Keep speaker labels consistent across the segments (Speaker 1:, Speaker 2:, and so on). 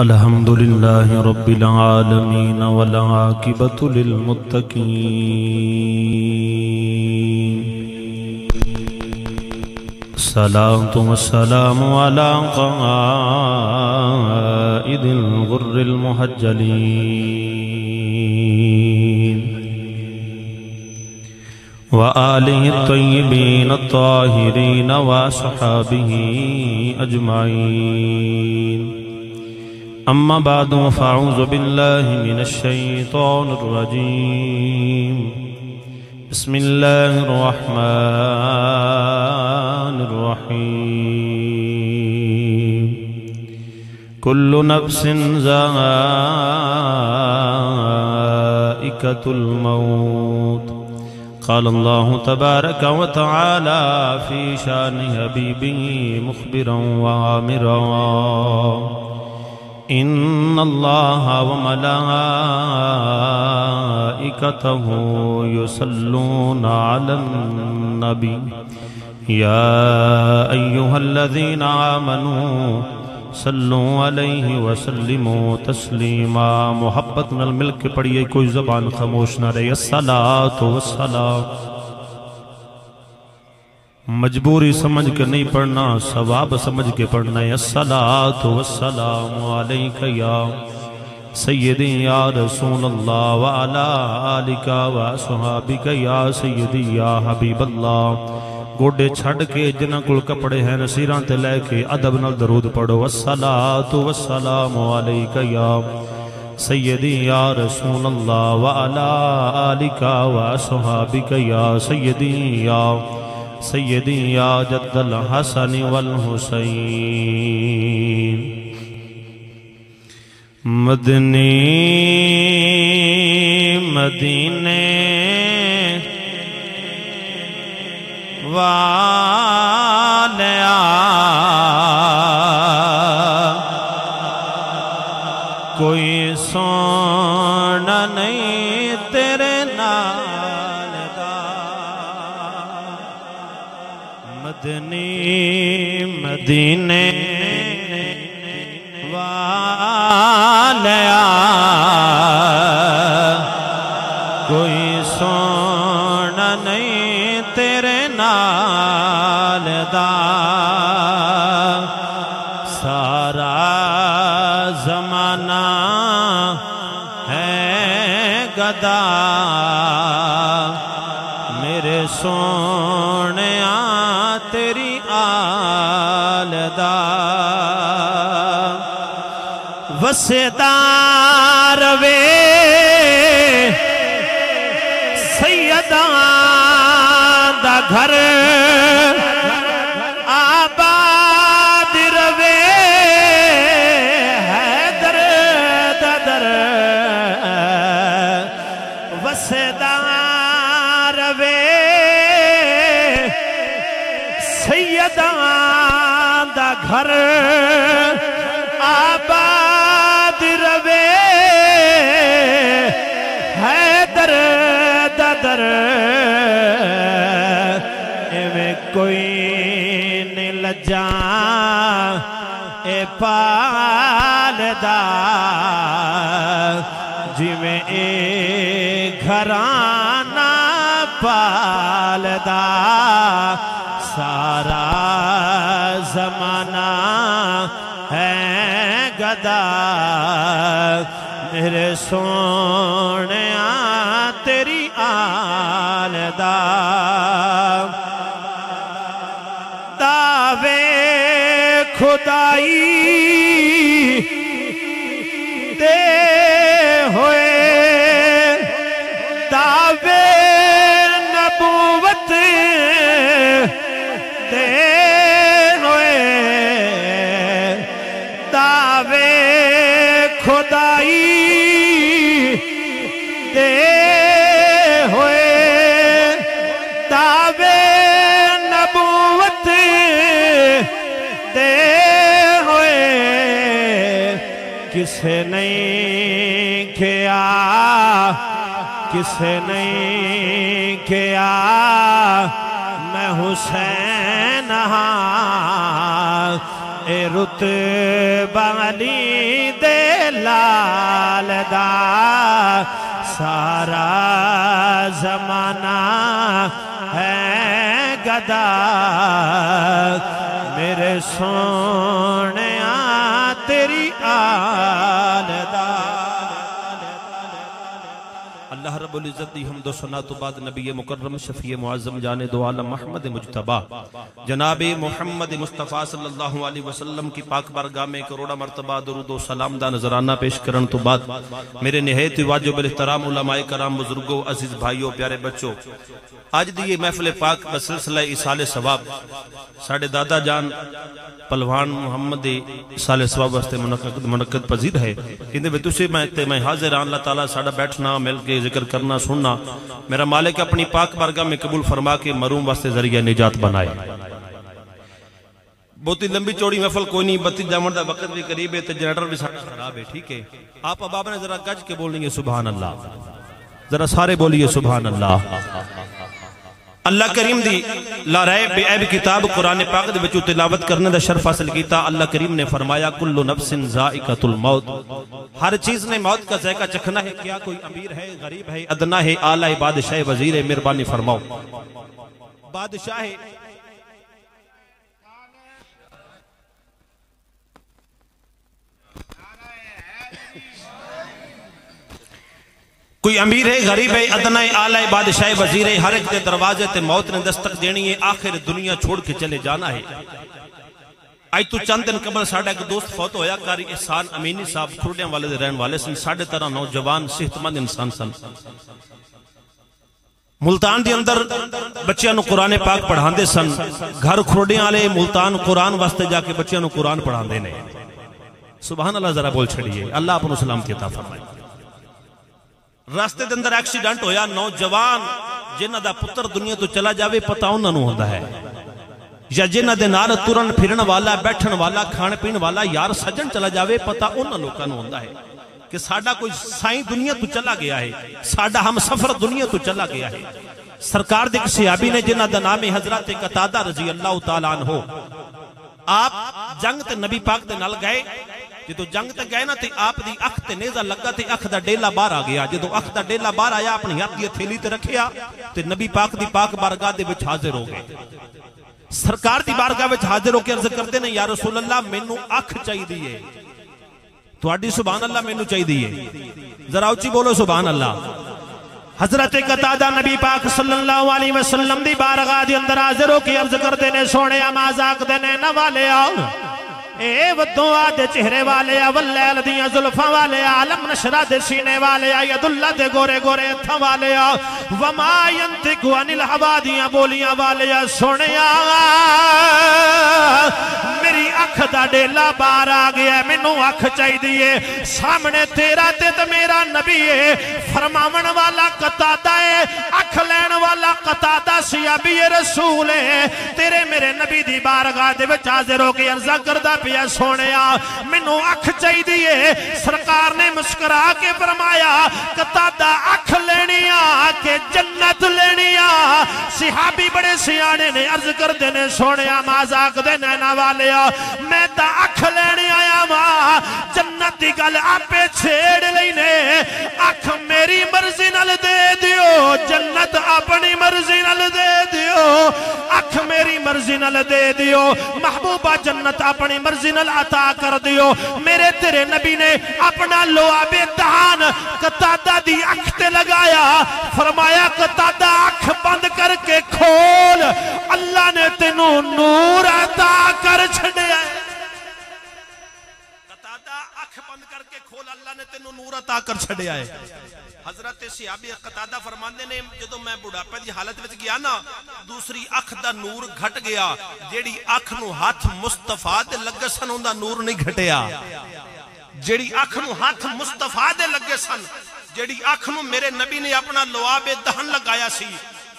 Speaker 1: الحمد لله رب العالمين والعاقبة للمتقين الصلاة والسلام على قائد الغر المحجلين وآله الطيبين الطاهرين وصحابه أجمعين أما بعد فأعوذ بالله من الشيطان الرجيم بسم الله الرحمن الرحيم كل نفس ذائقة الموت قال الله تبارك وتعالى في شان حبيبه مخبرا وآمرا إن الله وملائكته يصلون على النبي يا أيها الذين آمنوا صلوا علیہ وسلموا تسلیما. محبت نال مل کے پڑھیے، کوئی زبان خاموش نہ رہے. الصلاۃ والسلام. مجبوری سمجھ کے نہیں پڑھنا، ثواب سمجھ کے پڑھنا ہے. الصلاۃ والسلام علیک یا سیدی یا رسول اللہ وعلی آلک وصحابک یا سیدی یا حبیب اللہ. گوڑے چھڑ کے جنہ کل کپڑے ہیں نصیران تے لے کے ادب نال درود پڑھو. الصلاۃ والسلام علیک یا سیدی یا رسول اللہ وعلی آلک وصحابک یا سیدی یا جد الحسن والحسین. مدنی مدینے والیا کوئی سونا نہیں تیرے نال دا. مدنی مدینے والیا کوئی سونا نہیں تیرے نال دا. سارا زمانہ ہے گدا میرے سونیا تیری آل دا. وسدار وے سیدان دا گھر آباد روے حیدر ددر. وسدار وے سیدان دا گھر آباد روے حیدر ددر. ایویں کوئی نہیں لجا اے پالدا جی میں اے گھرانہ پالدا. سارا زمانہ ہے گدا میرے سونیا تیری آل دا. دعوے خدائی دے ہوئے دعوے نبوت دے ہوئے دعوے خدائی دے ہوئے دعوے نبوت دے ہوئے. کسے نہیں کیا کسے نہیں کیا میں حسین ہاں اے رتبہ علی دے لال دا سارا زمانہ ہے گدا میرے سونیا تیری آل دا اللہ رب العزت دی حمد و ثنا تو بعد نبی مکرم شفیع معظم جان دو عالم محمد مجتبی جناب محمد مصطفیٰ صلی اللہ علیہ وسلم کی پاک بارگاہ میں کروڑا مرتبہ درود و سلام دا نظرانہ پیش کرن تو بعد میرے نہایت واجب الاحترام علماء کرام بزرگوں عزیز بھائیوں پیارے بچوں آج دی یہ محفل پاک بسلسلہ ایصال ثواب ساڑھے دادا جان پلوان محمد ایصال ثواب واسطے منعقد پذیر ہے اندے میں تُسے میں حاضر اللہ تعالیٰ ساڑھا بیٹھنا مل کے ذکر کرنا سننا میرا مالک اپنی پاک بارگاہ میں قبول فرما کے مروم واسطے ذریعہ نجات بنائے بہت ہی لمبی چوڑی محفل کوئی نہیں بتی جامن دا وقت بھی قریب ہے تو جنریٹر بھی ساڑھا خراب ہے ٹھیک ہے آپ اب آپ نے ذرا گج کے بولیں گے سبحان اللہ ذرا سارے بولیے سبحان اللہ اللہ کریم دی لا رائے بے عیب کتاب قرآن پاک دے بچو تلاوت کرنے دا شرف حاصل کیتا اللہ کریم نے فرمایا کل نفس ذائقۃ الموت ہر چیز نے موت کا ذائقہ چکھنا ہے کیا کوئی امیر ہے غریب ہے ادنا ہے اعلی بادشاہ وزیر ہے مہربانی فرماؤ بادشاہ کوئی امیر ہے غریب ہے ادنا ہے اعلی بادشاہ وزیر ہے ہر ایک دے دروازے تے موت نے دستک دینی ہے آخر دنیا چھوڑ کے چلے جانا ہے آج تو چند دن قبل ساڑھا ایک دوست فوت ہویا کاری احسان امینی صاحب کھرڈیاں والے دے رہن والے سن 13.5 نوجوان صحت مند انسان سن ملتان دی اندر بچیاں نو قرآن پاک پڑھان دے سن گھر کھرڈیاں والے ملتان قرآن واسطے جا کے بچیاں نو قرآن پڑھان دے نے سبحان اللہ ذرا بول چھڑیے اللہ اپنو سلامتی عطا فرمائے راستے دے اندر ایکسیڈنٹ ہویا نوجوان جنہ دا پتر دنیا تو چلا جاوے پتہ انہوں نے ہوندہ ہے یا جنہ دے نال ترن پھرن والا بیٹھن والا کھان پین والا یار سجن چلا جاوے پتہ انہوں لوگوں نے ہوندہ ہے کہ ساڑھا کوئی سائیں دنیا تو چلا گیا ہے ساڑھا ہم سفر دنیا تو چلا گیا ہے سرکار دے کسی صحابی نے جنہ دا نام حضرت قتادہ رضی اللہ تعالیٰ عنہ آپ جنگ تے نبی پاک دے نال گئے جدو جنگ تے گئے نا تے آپ دی اکھ تے نیزہ لگا تے اکھ دا ڈیلا باہر آ گیا جدو اکھ دا ڈیلا باہر آیا اپنی ہاتھ دی تھیلی تے رکھیا تے نبی پاک دی پاک بارگاہ دے وچ حاضر ہو گئے سرکار دی بارگاہ وچ حاضر ہو کے عرض کردے نے یا رسول اللہ مینوں اکھ چاہی دیئے تواڈی سبحان اللہ مینوں چاہی دیئے ذرا اونچی بولو سبحان اللہ حضرت قتادہ نبی پاک صلی اللہ علیہ وسلم دی بارگاہ دی اندر حاضر ہو کے عرض کردے نے سونے مازاق دے نے نہ والے آؤ اے ودوں آدھے چہرے والے واللیل دیاں ظلفاں والے عالم نشرہ دے سینے والے ید اللہ دے گورے گورے اتھا والے وما ینتقو عن الہوا دیاں بولیاں والے سونے میری اکھ دا ڈیلا بار آ گیا ہے مینوں اکھ چاہی دیئے سامنے تیرا تے تے میرا نبی ہے فرماون والا قتادہ ہے اکھ لین والا قتادہ صحابی رسول ہے تیرے میرے نبی دی بارگاہ دے وچ حاضر ہو کے عرض کردہ پیا سونیا مینوں اکھ چاہی دیئے سرکار نے مسکرا کے فرمایا قتادہ اکھ لینی آ کہ جنت لینی آ صحابی بڑے سیانے نے عرض کر دینے سونیا مازاق دے نینا والے میں تا اکھ لینی آیا ماں جنت دی گل آپے چھیڑ لینے اکھ میری مرضی نل دے دیو جنت اپنی مرضی نل دے دیو اکھ میری مرضی نل دے دیو محبوبہ جنت اپنی مرضی نل عطا کر دیو میرے تیرے نبی نے اپنا لعاب دہان قتادہ دی اکھ تے لگایا فرمایا قتادہ اکھ بند کر کے کھول اللہ نے تینوں نور عطا کر چھڑیا ہے قتادہ اکھ بند کر کے کھول اللہ نے تینوں نور عطا کر چھڑیا ہے حضرت صحابی قتادہ فرماندے نے جدو میں بڑھاپے دی حالت وچ گیا نا دوسری اکھ دا نور گھٹ گیا جیڑی اکھ نو ہاتھ مصطفیٰ دے لگے سن ہوں دا نور نہیں گھٹیا جیڑی اکھ نو ہاتھ مصطفیٰ دے لگے سن جیڑی اکھ نو میرے نبی نے اپنا لعاب دہن لگایا سی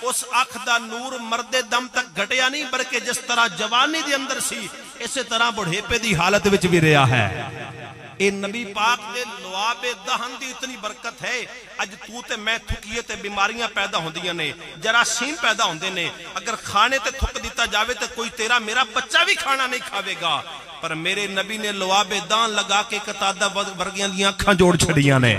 Speaker 1: اس اکھ دا نور مرد دم تک گھٹیا نہیں بلکہ جس طرح جوانی دے اندر سی اسی طرح بڑھیپے دی حالت وچ بھی رہا ہے اے نبی پاک دے لعاب دہن دی اتنی برکت ہے اج تو تے میں تھکیے تے بیماریاں پیدا ہوندیاں نے جراثیم پیدا ہوندے نے اگر کھانے تے تھک دیتا جاوے تے کوئی تیرا میرا بچہ بھی کھانا نہیں کھاوے گا پر میرے نبی نے لواب دان لگا کے قطادہ ورگیاں دیاں اکھاں جوڑ چھڑیاں نے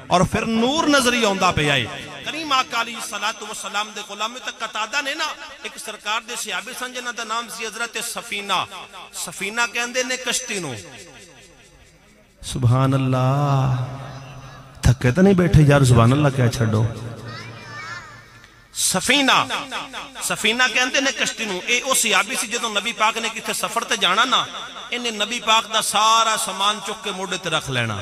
Speaker 1: اور پھر نور نظری آندہ پہ آئے کریم آقا علیہ السلام دے غلام تک قطادہ نے نا ایک سرکار دے صحابی سن جنہ دا نام سی حضرت سفینہ کہندے نے کشتی نو سبحان اللہ تھکے تو نہیں بیٹھے یار سبحان اللہ کیا چھڑو سفینہ کہندے نے کشتی نو اے او صحابی سی جدوں نبی پاک نے کتے سفر تے جانا نا انہیں نبی پاک دا سارا سامان چک کے موڑے تے رکھ لینا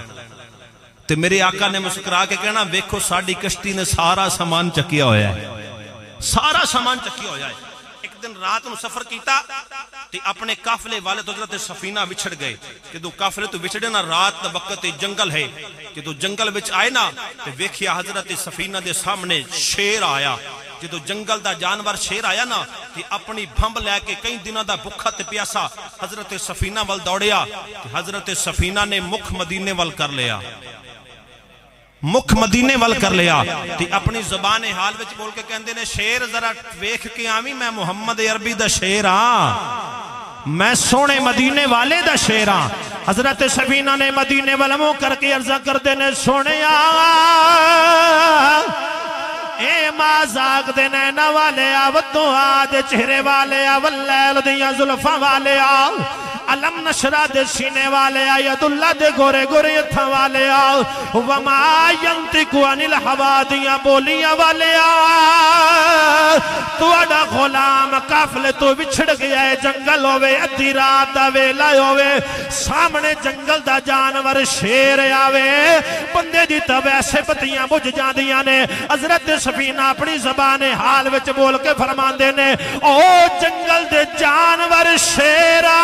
Speaker 1: تے میرے آقا نے مسکرا کے کہنا ویکھو ساڑی کشتی نے سارا سامان چکیا ہویا ہے سارا سامان چکیا ہویا ہے ایک دن رات نو سفر کیتا تے اپنے قافلے والے تو حضرت سفینہ وچھڑ گئے جدوں قافلے تو وچھڑے نا رات دا وقت جنگل ہے جدوں جنگل وچ آئے نا تے ویکھیا حضرت سفینہ دے سامنے شیر آیا جدو جنگل دا جانور شیر آیا نا تے اپنی بھمب لے کے کئی دنوں دا بھکھا تے پیاسا حضرت سفینہ وال دوڑیا حضرت سفینہ نے مکھ مدینے وال کر لیا مکھ مدینے وال کر لیا تے اپنی زبان حال وچ بول کے کہندے نے شیر ذرا ویکھ کے آویں میں محمد عربی دا شیر ہاں میں سونے مدینے والے دا شیر ہاں حضرت سفینہ نے مدینے والا منہ کر کے عرضہ کردے نے سونے اے مازاق دے نینا والے آوتوں آدھے چہرے والے واللیل دیاں زلفاں والے آو علم نشرہ دے سینے والے ید اللہ دے گورے گورے اتھا والے آو وما ینتقو عن الہوا دیاں بولیاں والے آو تو اڈا غلام قافلے تو بچھڑ گیا ہے جنگل ہوئے ادھی رات دا ویلا ہوئے سامنے جنگل دا جانور شیر آوے بندے دی تب ایسے پتیاں بجھ جان دیاں نے حضرت سفینہ اپنی زبان حال وچ بول کے فرمان دینے او جنگل دے جانور شیرہ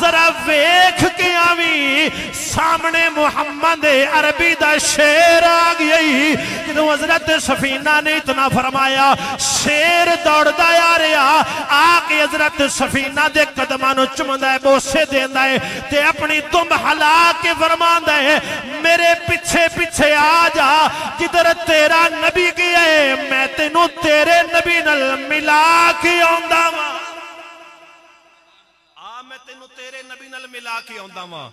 Speaker 1: ذرا ویکھ کے آویں سامنے محمد عربی دا شیر آگئی جدو حضرت سفینہ نے اتنا فرمایا شیر دوڑ دا یا ریا آکے حضرت سفینہ دے قدمانو چمدہ ہے بوسے دیندہ ہے تے اپنی دم حلا کے فرمان دے میرے پیچھے پیچھے آ جا جدر تیرا نبی کی ہے میں تینوں تیرے نبی نل ملا کے آندہ ماں میں تینوں تیرے نبی نل ملا کے آندہ ماں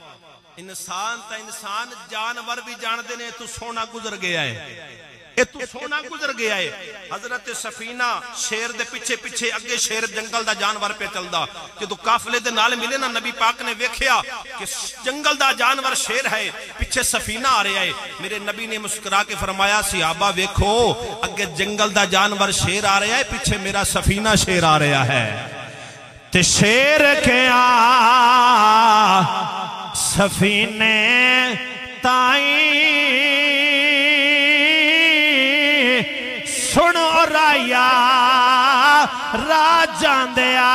Speaker 1: انسان تا انسان جانور بھی جان دینے تو سونا گزر گیا ہے اے تو سونا گزر گیا ہے حضرت سفینہ شیر دے پیچھے پیچھے اگے شیر جنگل دا جانور پہ چل دا کہ تو قافلے دے نال ملے نا نبی پاک نے ویکھیا کہ جنگل دا جانور شیر ہے پیچھے سفینہ آ رہا ہے میرے نبی نے مسکرا کے فرمایا صحابہ ویکھو اگے جنگل دا جانور شیر آ رہا ہے پیچھے میرا سفینہ شیر آ رہا ہے تے شیر کے آ سفینے تائیں سنو رایا راجان دیا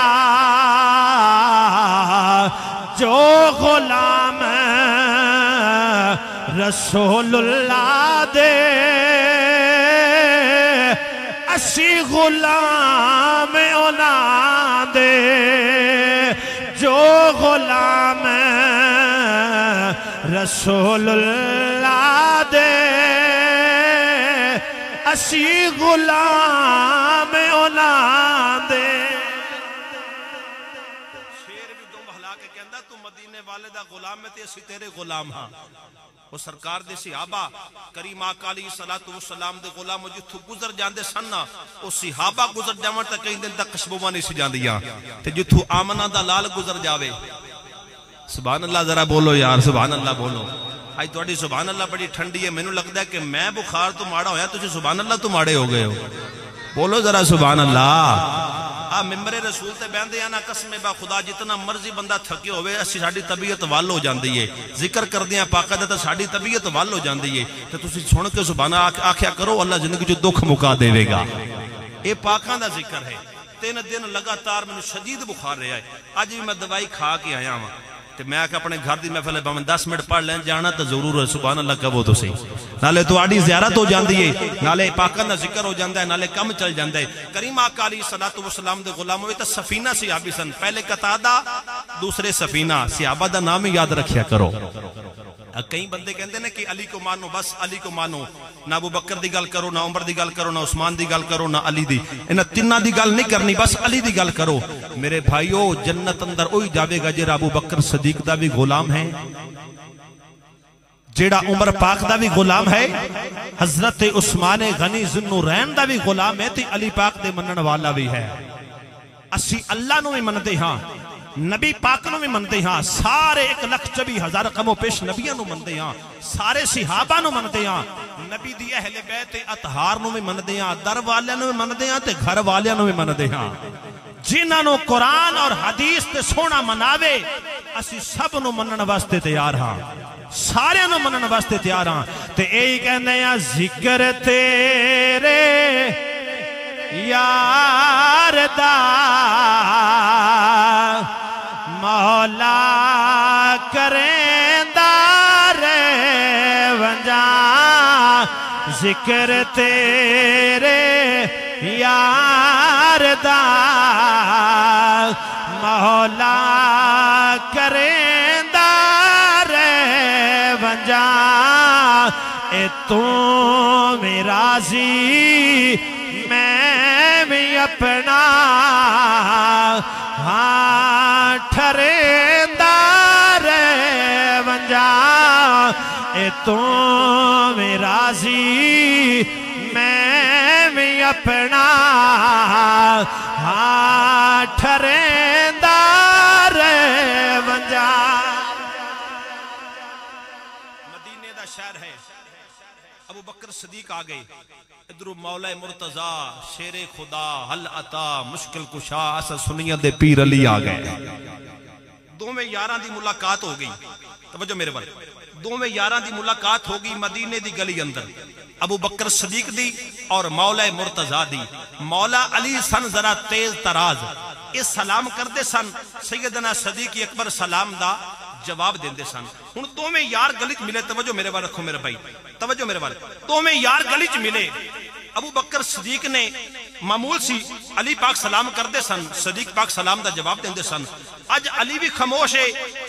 Speaker 1: جو غلام رسول اللہ دے اسی غلام اونا دے جو غلام رسول اللہ دے اسی غلام اونا دے شیر بھی دو بہلا کے کہندہ تو مدینے والے دا غلام میں تے اسی تیرے غلام ہاں وہ سرکار دے صحابہ کریم آقا علیہ السلام دے غلام جتھو گزر جاندے سننا وہ صحابہ گزر جاوان تا کہیں دن تک قشبوبہ نہیں سی جاندیاں تے جتھو آمنہ دا لال گزر جاوے سبحان اللہ ذرا بولو یار سبحان اللہ بولو آج توڑی سبحان اللہ بڑی ٹھنڈی ہے میں نے لگتا ہے کہ میں بخار تو ماڑا ہویا تجھے سبحان اللہ تو ماڑے ہو گئے ہو بولو ذرا سبحان اللہ ممبر رسول تے بیندے یا نا قسم با خدا جتنا مرضی بندہ تھکے ہوئے اسی ساڑی طبیعت وال ہو جاندی ہے ذکر کر دیا پاکہ دیتا ساڑی طبیعت وال ہو جاندی ہے تو تسی سن کے سبحانہ آکھیا کرو اللہ زندگی جو دکھ مکا دے گا اے پاکاں دا ذکر ہے 3 دن لگاتار میں شدید بخار رہا ہے آج بھی میں دوائی کھا کے آیا ہوں تو میں آکے اپنے گھر دی محفل ہے 10 منٹ پڑھ لیں جانا تو ضرور ہے سبحان اللہ کبھو تو سی نالے تو آڑی زیارت ہو جاندی ہے نالے پاکاں دا ذکر ہو جاندہ ہے نالے کم چل جاندہ ہے کریم آقا علیہ السلام دے غلام ہوئے تا سفینہ صحابی سن پہلے قطادہ دوسرے سفینہ صحابہ دا نام یاد رکھیا کرو کئی بندے کہندے نے کہ علی کو مانو، بس علی کو مانو، نہ ابو بکر دی گل کرو، نہ عمر دی گل کرو، نہ عثمان دی گل کرو، نہ علی دی، انہاں تیناں دی گل نہیں کرنی، بس علی دی گل کرو۔ میرے بھائیو، جنت اندر وہی جاوے گا جڑا ابو بکر صدیق دا بھی غلام ہے، جیڑا عمر پاک دا بھی غلام ہے، حضرت عثمان غنی ذوالنورین دا بھی غلام ہے، تے علی پاک دے منن والا بھی ہے۔ اسی اللہ نو بھی مندے ہاں، نبی پاک نو بھی مندے ہاں، سارے 1,24,000 قوم پیش نبیوں نو مندے ہاں، سارے صحابہ نو مندے ہاں، نبی دی اہل بیت اطہار نو بھی مندے ہاں، در والیاں نو بھی مندے ہاں تے گھر والیاں نو بھی مندے ہاں۔ جنہاں نو قرآن اور حدیث تے سونا مناوے، اسی سب نو منن واسطے تیار ہاں، سارے نو منن واسطے تیار ہاں۔ تے ایہی کہندے ہیں ذکر تیرے یار دا مولا کریں دار ونجا، ذکر تیرے یار دا مولا کریں دار ونجا، اے تو میرا زی میں بھی اپنا ہاں ٹھریندار ونجا، اے تو میرا زی میں بھی اپنا ہاں ٹھریندار ونجا۔ مدینے دا شہر ہے، ابو بکر صدیق آگئے، ادھر مولا مرتضی شیر خدا حل عطا مشکل کشا اسا سنیت دے پیر علی آگئے۔ دو میں یاراں دی ملاقات ہو گئی، توجہ میرے بارے، دو میں یاراں دی ملاقات ہو گئی مدینے دی گلی اندر، ابو بکر صدیق دی اور مولا مرتضی دی۔ مولا علی سن ذرا تیز تراز، اس سلام کردے سن، سیدنا صدیق اکبر سلام دا جواب دیندے سن۔ ہن دو میں یار گلی چ ملے، توجہ میرے بارے رکھو میرے بھائی، توجہ میرے بارے، دو میں یار گلی چ ملے، ابو بکر صدیق نے معمول سی علی پاک سلام کردے سن، صدیق پاک سلام دا جواب دیندے سن۔ اج علی بھی خاموش ہے،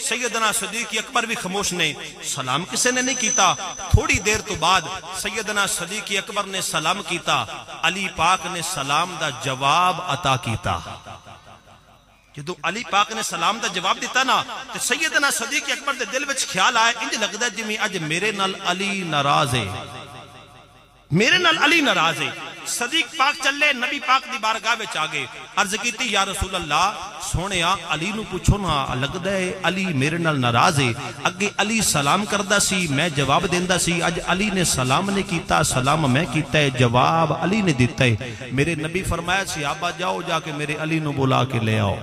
Speaker 1: سیدنا صدیق اکبر بھی خاموش نے، سلام کسے نے نہیں کیتا۔ تھوڑی دیر تو بعد سیدنا صدیق اکبر نے سلام کیتا، علی پاک نے سلام دا جواب عطا کیتا۔ جدو علی پاک نے سلام دا جواب دیتا نا، تو سیدنا صدیق اکبر دے دل وچ خیال آئے، انج لگدا جویں اج میرے نال علی ناراض ہے، میرے نال علی ناراض ہے۔ صدیق پاک چلے نبی پاک دی بارگاہ وچ آگے، عرض کیتی یا رسول اللہ سونیا علی نو پوچھو نا، لگدا ہے علی میرے نال ناراض ہے، اگے علی سلام کردا سی میں جواب دیندا سی، اج علی نے سلام نے کیتا، سلام میں کیتا ہے، جواب علی نے دیتا ہے۔ میرے نبی فرمایا صحابہ جاؤ جا کے میرے علی نو بلا کے لے آؤ،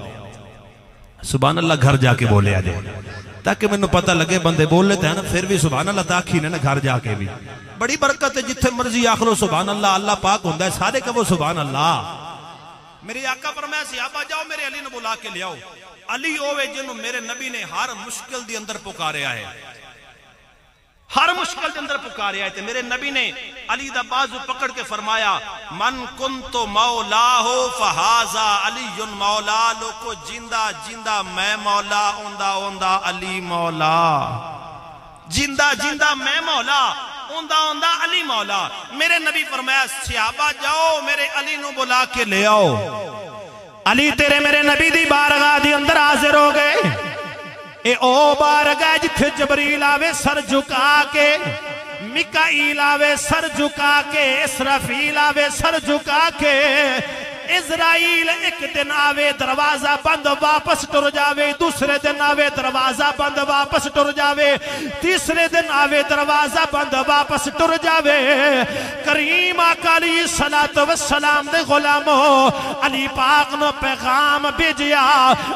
Speaker 1: سبحان اللہ گھر جا کے بولے آجے، تاکہ میں نے پتہ لگے بندے بول لیتے ہیں نا پھر بھی سبحان اللہ تاکھی نے نا گھر جا کے بھی بڑی برکت ہے، جتھے مرضی آخلو سبحان اللہ، اللہ پاک ہوندہ ہے، سارے کہو سبحان اللہ۔ میرے آقا فرمایا صحابہ جاؤ میرے علی نے بلا کے لے آؤ، علی ہوئے جنہوں میرے نبی نے ہر مشکل دی اندر پکارے آئے، ہر مشکل دے اندر پکارے آئے تھے۔ میرے نبی نے علی دا بازو پکڑ کے فرمایا من کنتو مولا ہو فہازا علی مولا، لوکو جندہ جندہ میں مولا، اوندہ اوندہ علی مولا، جندہ جندہ میں مولا، اوندہ اوندہ علی مولا۔ میرے نبی فرمایا صحابہ جاؤ میرے علی نو بلا کے لے آؤ۔ علی تیرے میرے نبی دی بارگاہ دی اندر حاضر ہو گئے، اے او بارگاہ جتھے جبریل آوے سر جھکا کے، میکائیل آوے سر جھکا کے، اسرافیل آوے سر جھکا کے، اسرائیل ایک دن آوے دروازہ بند واپس ٹر جاوے، دوسرے دن آوے دروازہ بند واپس ٹر جاوے، تیسرے دن آوے دروازہ بند واپس ٹر جاوے۔ کریم آقا علیہ السلام دے غلاموں علی پاک نو پیغام بھیجیا،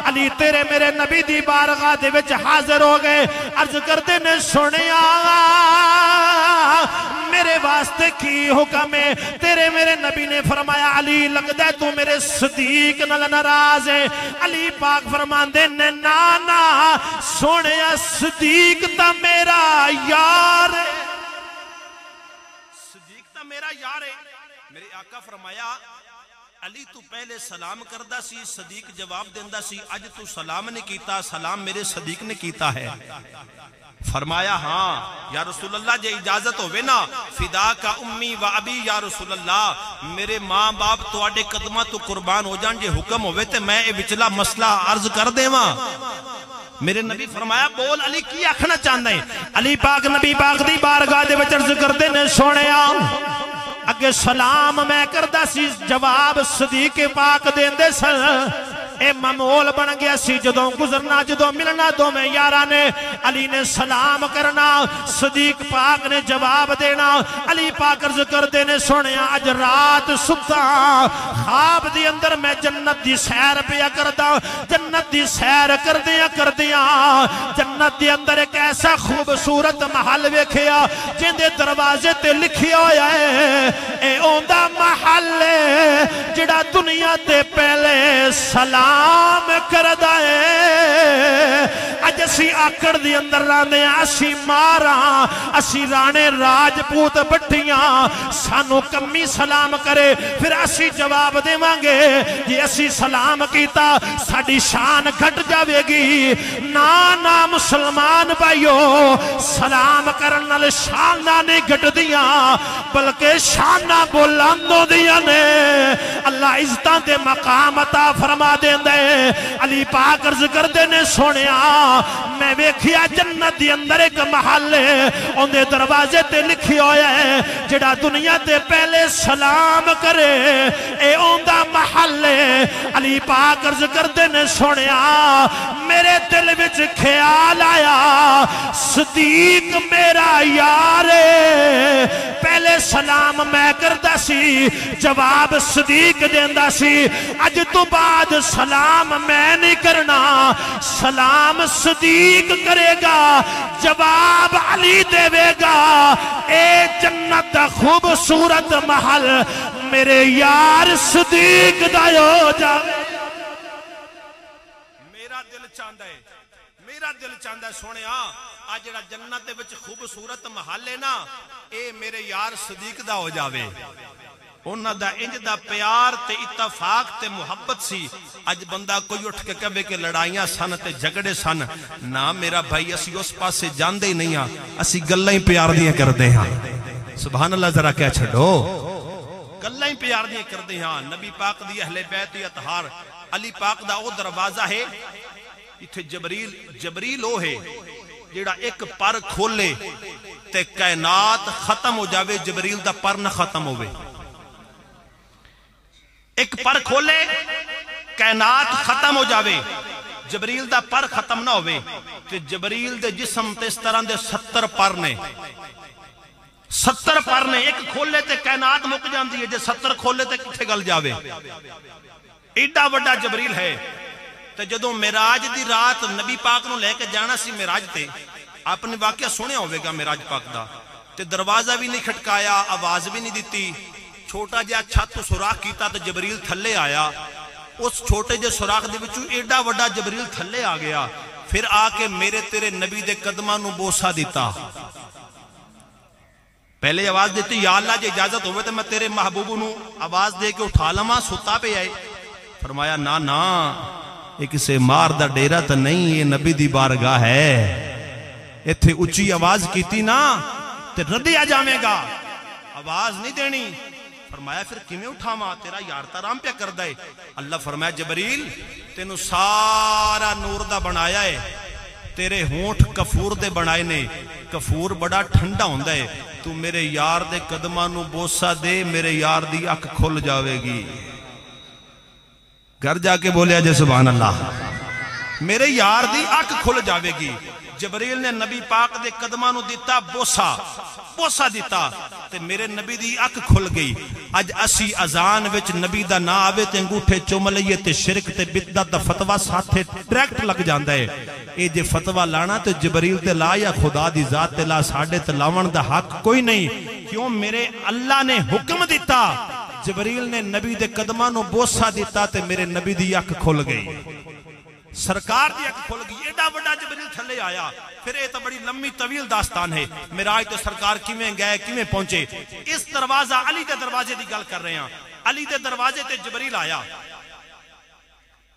Speaker 1: علی تیرے میرے نبی دی بارگاہ دے وچ حاضر ہو گئے، عرض کردے نے سنیا میرے واسطے کی حکم ہے؟ تیرے میرے نبی نے فرمایا علی لگتا ہے تو میرے صدیق نال ناراض ہے۔ علی پاک فرماندے نے نانا سونیا صدیق تا میرا یار ہے، صدیق تا میرا یار ہے۔ میرے آقا فرمایا علی تو پہلے سلام کردہ سی صدیق جواب دیندہ سی اج تو سلام نے کیتا سلام میرے صدیق نے کیتا ہے فرمایا ہاں یا رسول اللہ جے اجازت ہوئے نا فدا کا امی و ابی یا رسول اللہ میرے ماں باپ تو آڈے قدمہ تو قربان ہو جان جے حکم ہوئے تے میں وچلا مسئلہ عرض کر دے ماں میرے نبی فرمایا بول علی کی آکھنا چاہتا ہے علی پاک نبی پاک دی بارگاہ دے وچ عرض کردے نے سونے اگے سلام میں کردہ سی جواب صدیق پاک دیندے سن اے معمول بن گیا سی جدوں گزرنا جدوں ملنا دو میں یارانے علی نے سلام کرنا صدیق پاک نے جواب دینا علی پاک عرض کر دینے سنیا اج رات ستا خواب دی اندر میں جنت دی سیر پیا کردہ جنت دی سیر کردیا جنت دی اندر ایک ایسا خوبصورت محل ویکھیا جن دے دروازے تے لکھی ہویا ہے اے اوندہ محل جڑا دنیا تے پہلے سلام کردہ ہے اج اسی آکڑ دی اندر راندے ہیں اسی ماراں اسی رانے راج پوت بٹھیاں سانو کمی سلام کرے پھر اسی جواب دے مانگے یہ اسی سلام کیتا ساڑی شان گھٹ جاوے گی نا مسلمان بھائیو سلام کرنال شانہ نہیں گھٹ دیاں بلکہ شانہ بولاندو دیاں نے اللہ عزتاں دے مقام عطا فرما دے علی پاک عرض کر دینے سونیا میں ویکھیا جنت دی اندر ایک محل ہے ان دے دروازے تے لکھی ہویا ہے جڑا دنیا تے پہلے سلام کرے اے ان دا محل ہے علی پاک عرض کر دینے سونیا میرے دل وچ خیال آیا صدیق میرا یار پہلے سلام میں کردہ سی جواب صدیق دیندہ سی اج تو بعد سلام میں نہیں کرنا سلام صدیق کرے گا جواب علی دے گا اے جنت دا خوبصورت محل میرے یار صدیق دا ہو جاوے میرا دل چاندہ ہے سونے آج جڑا جنت دے وچ خوبصورت محل ہے نا اے میرے یار صدیق دا ہو جاوے انہاں دا انج دا پیار تے اتفاق تے محبت سی اج بندہ کوئی اٹھ کے کہے کہ لڑائیاں سن تے جھگڑے سن نا میرا بھائی اسی اس پاس سے جاندے ہی نہیں ہاں اسی گلہ ہی پیار دیاں کر دے ہاں سبحان اللہ ذرا کیا چھڑو گلہ ہی پیار دیاں کر دے ہاں نبی پاک دی اہل بیت اطہار علی پاک دا او دروازہ ہے اتھے جبریل او ہے جیڑا ایک پر کھولے تے کائنات ختم ہو جاوے جبریل دا پر نہ ختم ہوئے ایک پر کھولے کائنات ختم ہو جاوے جبریل دا پر ختم نہ ہوئے تے جبریل دے جسم تے اس طرح دے 70 پر نے 70 پر نے ایک کھولے تے کائنات مک جاندی ہے جے 70 کھولے تے کٹھے گل جاوے ایڈا وڈا جبریل ہے تے جدوں معراج دی رات نبی پاک نو لے کے جانا سی معراج تے آپ نے واقعہ سنے ہوئے گا معراج پاک دا تے دروازہ بھی نہیں کھٹکایا آواز بھی نہیں دیتی چھوٹا جا چھت تو سوراخ کیتا تو جبریل تھلے آیا اس چھوٹے جے سوراخ دے وچوں ایڈا وڈا جبریل تھلے آ گیا پھر آ کے میرے تیرے نبی دے قدماں نو بوسا دیتا پہلے آواز دیتی یا اللہ جے اجازت ہوئے تو میں تیرے محبوب نو آواز دے کے اٹھا لما ستا پہ آئے فرمایا نا ایک اسے مار دا ڈیرہ تا نہیں یہ نبی دی بارگاہ ہے ایتھے اچھی آواز کیتی نا تے ردی آ جامے گا آواز نہیں دینی فرمایا پھر کیمیں اٹھاما تیرا یار تارام پہ کر دائے اللہ فرمایا جبریل تینو سارا نور دا بنایا ہے تیرے ہونٹ کفور دے بنائے نے کفور بڑا ٹھنڈا ہوندہ ہے تو میرے یار دے قدمانو بوسا دے میرے یار دی اک کھل جاوے گی گھر جا کے بولے آجے سبحان اللہ میرے یار دی اک کھل جاوے گی جبریل نے نبی پاک دے قدمانو دیتا بوسا دیتا تے میرے نبی دی اک کھل گئی اج اسی ازان وچ نبی دا نا آوے تے انگوٹھے چوملئیے تے شرک تے بدعت دا فتوہ ساتھے ڈائریکٹ لگ جاندہ ہے اے جے فتوہ لانا تے جبریل تے لا یا خدا دی ذات تے لا ساڑھے تے لاون دا حق کوئی نہیں کیوں میرے اللہ نے حکم دیتا جبریل نے نبی دے قدمانو بوسا دیتا تے میرے نبی دی اک کھل گئی سرکار دی اکھ کھل گئی، ایڈا بڑا جبریل تھلے آیا. پھر یہ تو بڑی لمبی طویل داستان ہے، معراج تو سرکار کیویں گئے کیویں پہنچے. اس دروازہ علی دے دروازے دی گل کر رہے ہیں. علی دے دروازے تے جبریل آیا.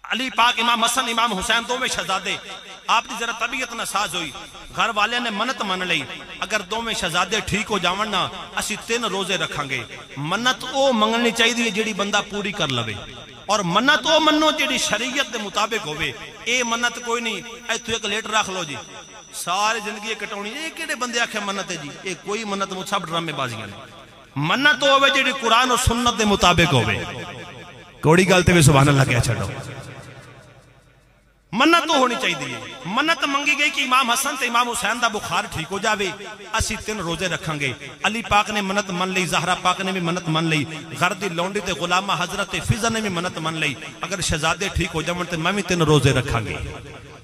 Speaker 1: علی پاک امام حسن امام حسین دو میں شہزادے، آپ دی ذرا طبیعت ناساز ہوئی، گھر والے نے منت من لئی اگر دو میں شہزادے ٹھیک ہو جاون نا اسی 3 روزے رکھاں گے. منت او منگنی چاہیے جیڑی بندہ پوری کر لوے، اور منت او منو جیڑی شریعت دے مطابق ہوئے. اے منت کوئی نہیں ایتھو ایک لیٹ رکھ لو جی ساری زندگی کٹونی، اے کیڑے بندے آکھے منت ہے جی؟ اے کوئی منت مجھ سب ڈرامے بازیاں نے. منت ہوئے جیڑی قرآن و سنت دے مطابق ہوئے. کوڑی گلتے ہوئے سبحان اللہ کیا چھڑو. منت تو ہونی چاہیے. منت منگی گئی کہ امام حسن تے امام حسین دا بخار ٹھیک ہو جاوے، اسی 3 روزے رکھاں گے. علی پاک نے منت من لئی، زہرہ پاک نے بھی منت من لئی، گھر دی لونڈی تے غلامہ حضرت فضہ نے بھی منت من لئی اگر شہزادے ٹھیک ہو جاون تے میں بھی 3 روزے رکھاں گے.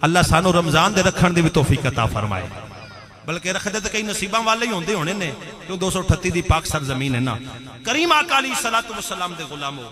Speaker 1: اللہ سانو رمضان دے رکھن دی بھی توفیق عطا فرمائے. بلکہ رکھ دے تے کئی نصیباں والے ہی ہوندے ہونے نے، کیوں 238 دی پاک سرزمین ہے نا. کریم آقا علیہ السلام دے غلاموں،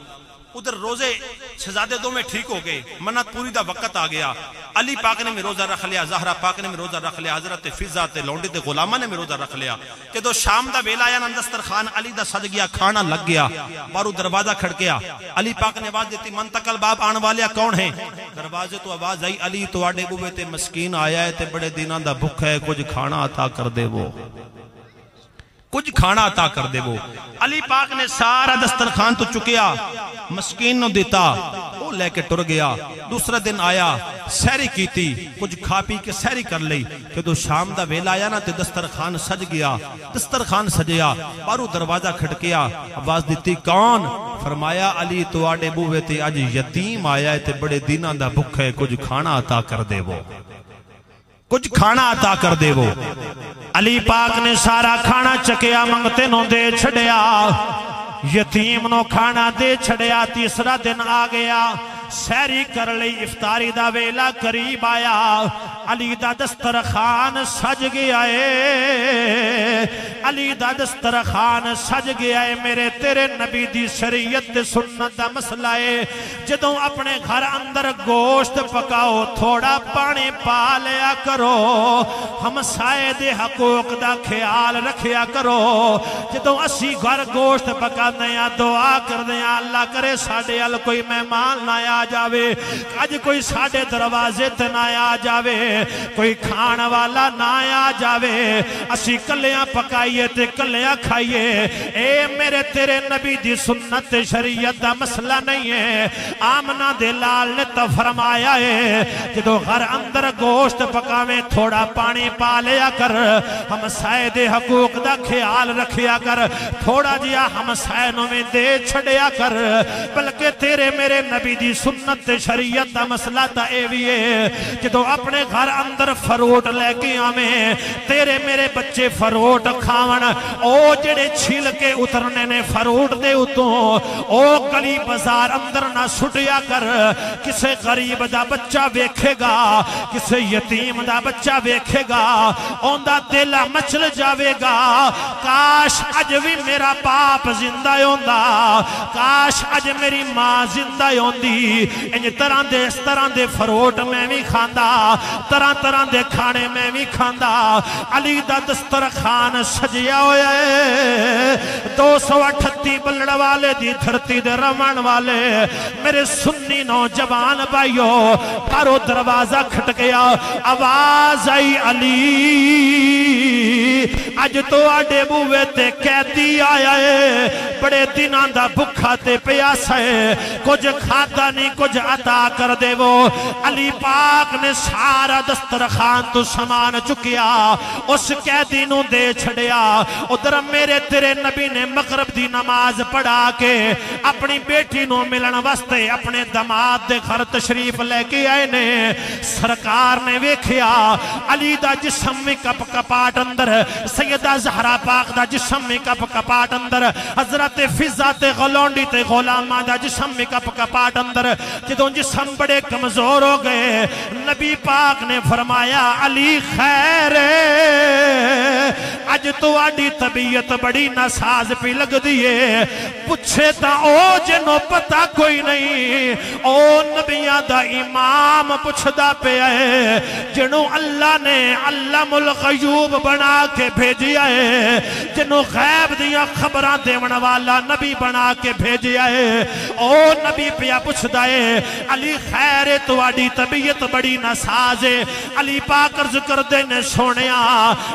Speaker 1: ادھر روزے شہزادے دو میں ٹھیک ہو گئے، منت پوری دا وقت آ گیا. علی پاک نے بھی روزہ رکھ لیا، زہرہ پاک نے بھی روزہ رکھ لیا، حضرت فضہ تے لونڈی تے غلامہ نے بھی روزہ رکھ لیا. جدو شام دا ویلا آیا نا دسترخوان علی دا سج گیا، کھانا لگ گیا. بارو دروازہ کھڑکیا، علی پاک نے آواز دیتی منتقل باب آن والیا کون ہیں؟ دروازے تو آواز آئی علی تو آڈے بوے تے مسکین آیا ہے تے بڑے دینان دا بھک ہے، کچھ کھانا عطا کر دے وہ، کچھ کھانا عطا کر دے وہ. علی پاک نے سارا دسترخوان تو چکیا، مسکین نو دیتا، وہ لے کے ٹر گیا. دوسرا دن آیا، سہری کی تھی، کچھ کھا پی کے سہری کر لئی. کہ شام دا ویلا آیا نا تے دسترخوان سج گیا، دسترخوان سجیا. بارو دروازہ کھڑکیا، آواز دیتی کون؟ فرمایا علی تو آڈے بوے تے آج یتیم آیا ہے تے بڑے دیناں دا بھک ہے، کچھ کھانا عطا کر دے وہ، کچھ کھانا عطا کر دے وہ. علی پاک نے سارا کھانا چکیا، منگتے نو دے چھڑیا، یتیم نو کھانا دے چھڑیا. تیسرا دن آ گیا، سہری کر لئی، افطاری دا ویلا قریب آیا. علی دا دسترخوان سج گیا ہے، علی دا دسترخوان سج گیا ہے. میرے تیرے نبی دی شریعت دے سنت دا مسئلہ ہے، جدوں اپنے گھر اندر گوشت پکاؤ تھوڑا پانی پا لیا کرو، ہمسائے دے حقوق دا خیال رکھیا کرو. جدوں اسی گھر گوشت پکا دیا دعا کر دیا اللہ کرے ساڑے ال کوئی مہمان نہ آ جاوے، آج کوئی ساڑے دروازے تے نہ آ جاوے، کوئی کھان والا نہ آ جاوے، اسی کلیاں پکائیے تے کلیاں کھائیے. اے میرے تیرے نبی دی سنت شریعت دا مسئلہ نہیں ہے. آمنہ دے لال نے تو فرمایا ہے جدو گھر اندر گوشت پکاویں تھوڑا پانی پا لیا کر، ہمسائے دے حقوق دا خیال رکھیا کر، تھوڑا جیا ہمسائے نو میں دے چھڑیا کر. بلکہ تیرے میرے نبی دی سنت شریعت دا مسئلہ تا اے بھی ہے جدو اپنے گھر اندر فروٹ لے کے آمیں، تیرے میرے بچے فروٹ کھاون، او جڑے چھل کے اترنے نے فروٹ دے اتوں، او گلی بازار اندر نہ سٹیا کر. کسے غریب دا بچہ ویکھے گا، کسے یتیم دا بچہ ویکھے گا، اون دا دل مچل جاوے گا، کاش اج بھی میرا باپ زندہ ہوندا، کاش اج میری ماں زندہ ہوندی. انج طرح دے فروٹ میں بھی کھاندا، طرح طرح دے کھانے میں بھی کھاندا. علی دا دسترخوان سجیا ہویا ہے، 238 بلڑ والے دی دھرتی دے رمان والے میرے سنی نوجوان بھائیو. پارو دروازہ کھٹ گیا، آواز آئی علی اج تو آڈے بوے تے قیدی آیا ہے، بڑے دنوں دا بھکھا تے پیاسا ہے، کچھ کھاتا نہیں کچھ عطا کر دے وہ. علی پاک نے سارا دسترخوان تو سامان چکیا، اس قیدی نو دے چھڑیا. ادھر میرے تیرے نبی نے مغرب دی نماز پڑھا کے اپنی بیٹی نو ملن واسطے اپنے دماد دے گھر تشریف لے کے آئے نے. سرکار نے ویکھیا علی دا جسم میں کپ کپاٹ اندر سیدہ زہرا پاک دا جسم میں کپ کپاٹ اندر حضرت فضا تے غلونڈی تے غلامہ دا جسم میں کپ کپاٹ اندر جدوں جسم بڑے کمزور ہو گئے نبی پاک نے فرمایا علی خیر اج تو آڈی طبیعت بڑی ناساز پی لگ دیئے پچھے تا او جنو پتا کوئی نہیں او نبیہ دا امام پچھ دا پہ آئے جنو اللہ نے علم الغیوب بنا کے بھیجی آئے جنو غیب دیا خبران دیون والا نبی بنا کے بھیجی آئے او نبی پیا پچھ دائے علی خیر تو آڈی طبیعت بڑی ناساز ہے علی پاک عرض کر دینے سونیا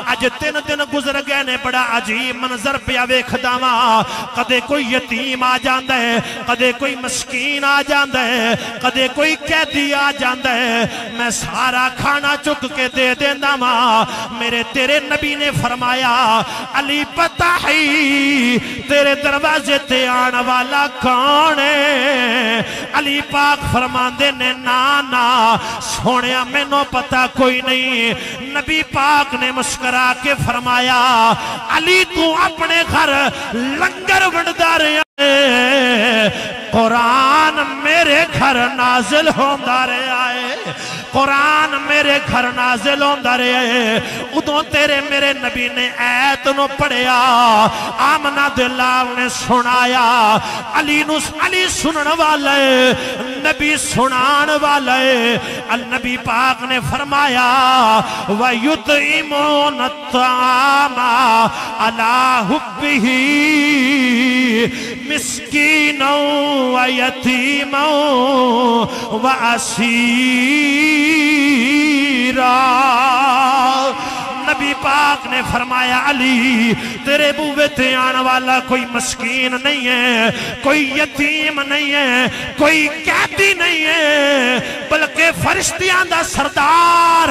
Speaker 1: آج 3 دن گزر گئے نے بڑا عجیب منظر پیا ویکھ داواں کدے کوئی یتیم آ جاندا ہے کدے کوئی مسکین آ جاندا ہے کدے کوئی قیدی آ جاندا ہے میں سارا کھانا چک کے دے دیندا ماں میرے تیرے نبی نے فرمایا علی پتہ ہی تیرے دروازے تے آن والا کون ہے علی پاک فرماندے نے نا سونیا میں نو پتہ کوئی نہیں نبی پاک نے مسکرا کے فرمایا علی تو اپنے گھر لنگر ونڈدا رہے قرآن میرے گھر نازل ہوندہ رہے آئے قرآن میرے گھر نازل ہوندہ رہے ادھوں تیرے میرے نبی نے ایت نو پڑھیا آمنہ دلال نے سنایا علی سنن والا ہے نبی سنان والا ہے النبی پاک نے فرمایا وَيُطْعِمُونَ الطَّعَامَ عَلَىٰ حُبِّهِ مِسْكِينًا وَيَتِيمًا وَأَسِيرًا نبی پاک نے فرمایا علی تیرے بوے تے آن والا کوئی مسکین نہیں ہے کوئی یتیم نہیں ہے کوئی قیدی نہیں ہے بلکہ فرشتیاں دا سردار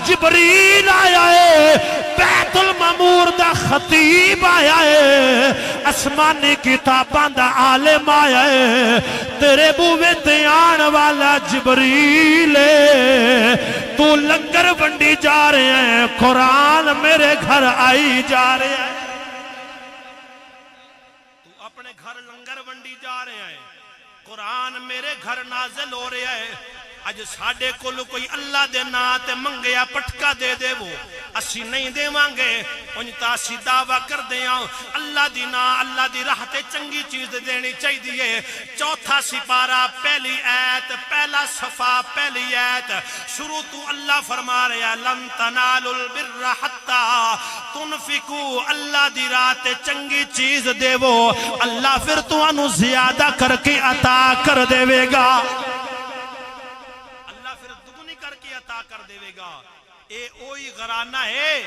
Speaker 1: جبریل آیا ہے بیت المعمور دا خطیب آیا ہے اسمانی کتاباں دا عالم آیا ہے تیرے بوے تے آن والا جبریل ہے تو لنگر ونڈی جا رہے ہیں قرآن میرے گھر آئی جا رہے ہیں تو اپنے گھر لنگر ونڈی جا رہے ہیں قرآن میرے گھر نازل ہو رہے ہیں اج ساڑے کولو کوئی اللہ دے ناتے منگیا پٹکا دے دے وہ اسی نہیں دے مانگے انتا اسی دعویٰ کر دے آؤں اللہ دی نا اللہ دی راہتے چنگی چیز دینی چاہی دیئے چوتھا سپارہ پہلی ایت پہلا صفحہ پہلی ایت شروع تو اللہ فرما رہا لن تنالوا البر حتی تنفقوا اللہ دی راہتے چنگی چیز دے وہ اللہ پھر تو انو زیادہ کر کے عطا کر دے گا کر دے گا اے اوئی غرانہ ہے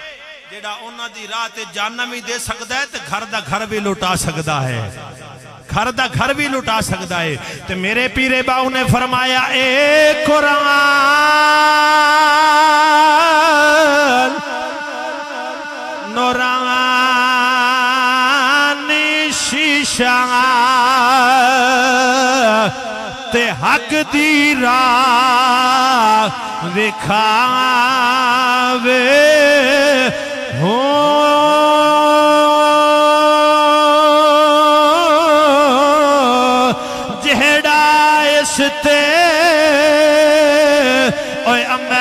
Speaker 1: جیڑا اونا دی رات جاننا بھی دے سکتا ہے تے گھر دا گھر بھی لٹا سکتا ہے گھر دا گھر بھی لٹا سکتا ہے تے میرے پیرے باؤ نے فرمایا اے قرآن نورانی شیشہ تے حق دی راہ دکھاوے جہڑا اس تے اوے عمل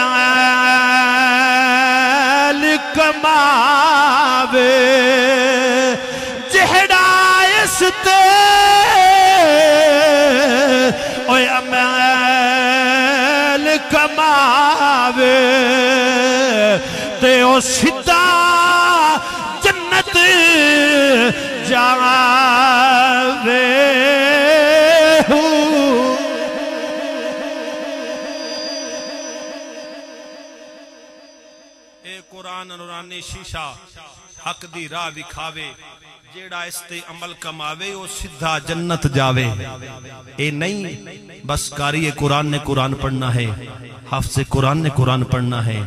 Speaker 1: کماوے جہڑا اس تے اوے عمل کماوے تے او سدھا جنت جاوے اے قرآن نورانی شیشہ حق دی راہ دکھاوے جیڑا اس تے عمل کماوے او سدھا جنت جاوے اے نہیں بس قاری قرآن نے قرآن پڑھنا ہے حافظ قرآن نے قرآن پڑھنا ہے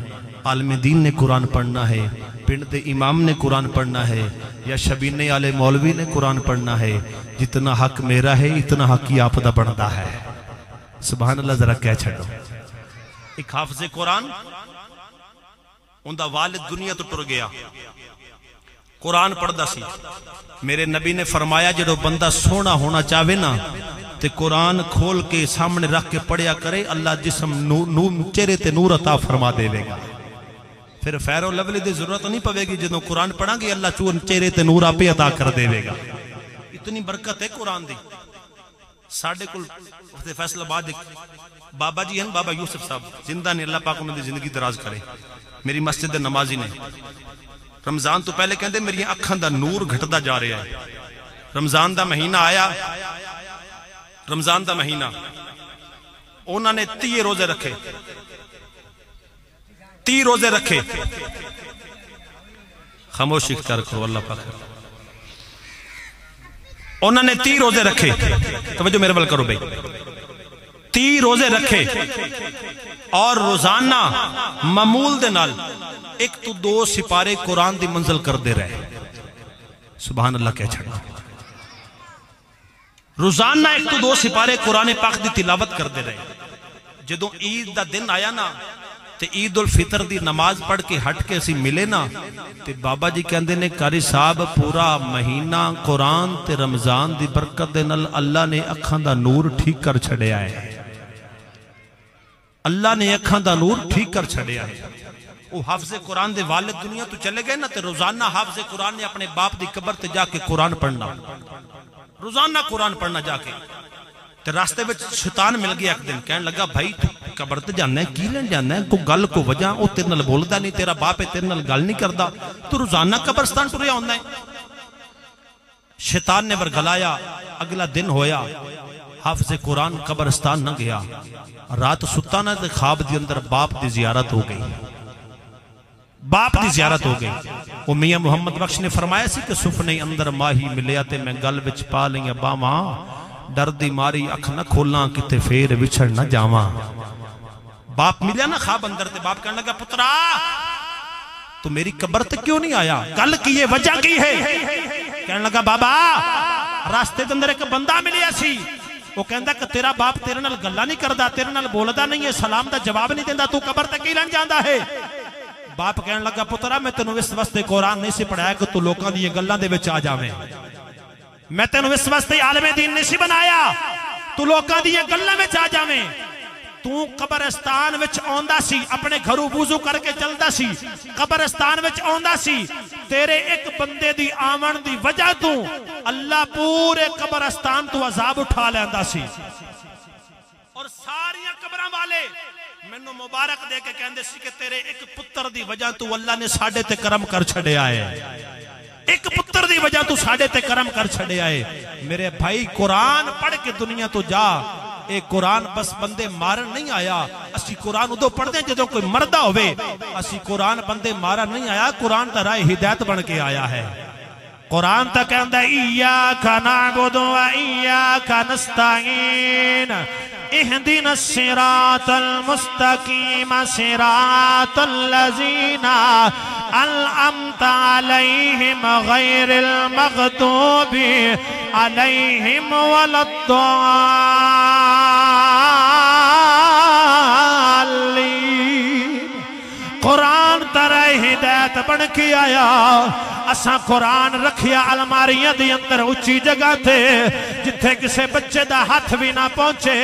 Speaker 1: عالم دین نے قرآن پڑھنا ہے پنڈ دے امام نے قرآن پڑھنا ہے یا شبینے والے مولوی نے قرآن پڑھنا ہے جتنا حق میرا ہے اتنا حق ہی آپ دا بنتا ہے سبحان اللہ ذرا کہہ چھڑو ایک حافظ قرآن ان دا والد دنیا تو ٹر گیا قرآن پڑھدا سی. میرے نبی نے فرمایا جڑو بندہ سونا ہونا چاہے نا تے قرآن کھول کے سامنے رکھ کے پڑھیا کرے اللہ جسم چہرے تے نور عطا فرما دے گا. پھر فیرو لولی دی ضرورت نہیں پوے گی. جدوں قرآن پڑھا گے اللہ چہرے تے نور آپ عطا کر دے گا. اتنی برکت ہے قرآن دی. ساڑھے کل فیصل آباد بابا جی ہیں بابا یوسف صاحب زندہ نے اللہ پاک انہوں نے زندگی دراز کرے. میری مسجد نمازی نے رمضان تو پہلے کہندے میری اکھاں دا نور گھٹدا جا رہا ہے. رمضان دا مہینہ آیا. رمضان دا مہینہ انہوں نے 30 روزے رکھے. 30 روزے رکھے. خاموشی اختیار کرو اللہ پاک. انہوں نے 30 روزے رکھے. توجہ میرے بل کرو بھئی. 30 روزے رکھے اور روزانہ معمول دے نال 1 تو 2 سپارے قرآن دی منزل کر دے رہے. سبحان اللہ کہہ چھڑا. روزانہ 1 تو 2 سپارے قرآن پاک دی تلاوت کر دے رہے. جدوں عید دا دن آیا نا تے عید الفطر دی نماز پڑھ کے ہٹ کے اسی ملے نا تے بابا جی کہندے نے قاری صاحب پورا مہینہ قرآن تے رمضان دی برکت دے نال اللہ نے اکھاں دا نور ٹھیک کر چھڑیا ہے. اللہ نے اکھاں دا نور ٹھیک کر چھڑیا ہے. وہ حافظ قرآن دے والد دنیا تو چلے گئے نا تے روزانہ حافظ قرآن نے اپنے باپ دی قبر تے جا کے قرآن پڑھنا. روزانہ قرآن پڑھنا جا کے. تے راستے وچ شیطان مل گیا ایک دن کہنے لگا بھائی تو قبر تے جانا ہے کی لین جانا ہے کو گل کو وجہ او تیرے نال بولدا نہیں تیرا باپ ہے تیرے نال گل نہیں کردا تو روزانہ قبرستان ٹریا ہوندا ہے. شیطان نے ورگلایا. اگلا دن ہویا حافظ قرآن قبرستان نہ گیا. رات ستا نہ تے خواب دی اندر باپ دی زیارت ہو گئی. باپ دی زیارت ہو گئی. وہ میاں محمد بخش نے فرمایا سی کہ سفنے اندر ماہی ملیا تے میں گل وچ پا لئی باواں ڈر دی ماری اکھ نہ کھولاں کتے پھر وچھڑ نہ جاواں. باپ ملیا نا خواب اندر تے باپ کہنے لگا پترا تو میری قبر تے کیوں نہیں آیا گل کی ہے وجہ کی ہے. کہنے لگا بابا راستے دے اندر ایک بندہ ملیا سی وہ کہندا کہ تیرا باپ تیرے نال گلاں نہیں کردا تیرے نال بولدا نہیں ہے سلام دا جواب نہیں دیندا تو قبر تے کی لین جاندا ہے. باپ کہنے لگا پترا میں تینوں اس واسطے قرآن نہیں سی پڑھایا کہ تو لوکاں دی گلاں دے وچ آ جاویں. میں تینوں اس واسطے عالم دین نہیں سی بنایا تو لوکاں دی گلاں وچ آ جاویں. تو قبرستان وچ آندا سی اپنے گھروں وضو کر کے چلدا سی قبرستان وچ آندا سی تیرے ایک بندے دی آون دی وجہ تو اللہ پورے قبرستان تو عذاب اٹھا لیندا سی. اور ساری قبراں والے مینوں مبارک دے کے کہندے سی کہ تیرے ایک پتر دی وجہ تو اللہ نے ساڈے تے کرم کر چھڑیا ہے. ایک پتر دی وجہ تو ساڈے تے کرم کر چھڑیا ہے. میرے بھائی قرآن پڑھ کے دنیا تو جا. اے قرآن بس بندے مارن نہیں آیا. اسی قرآن ادو پڑھ دیں جدوں کوئی مردہ ہوئے. اسی قرآن بندے مارن نہیں آیا. قرآن تا رائے ہدایت بن کے آیا ہے. قرآن تا کہندہ ایاک نعبد و ایاک نستعین اہدنا الصراط المستقیم صراط الذین انعمت علیہم غیر المغضوب علیہم ولا الضالین. قرآن ترہ ہدایت بن کے آیا. اساں قرآن رکھیا الماریاں دی اندر اچھی جگہ تھے جتھے کسے بچے دا ہاتھ بھی نہ پہنچے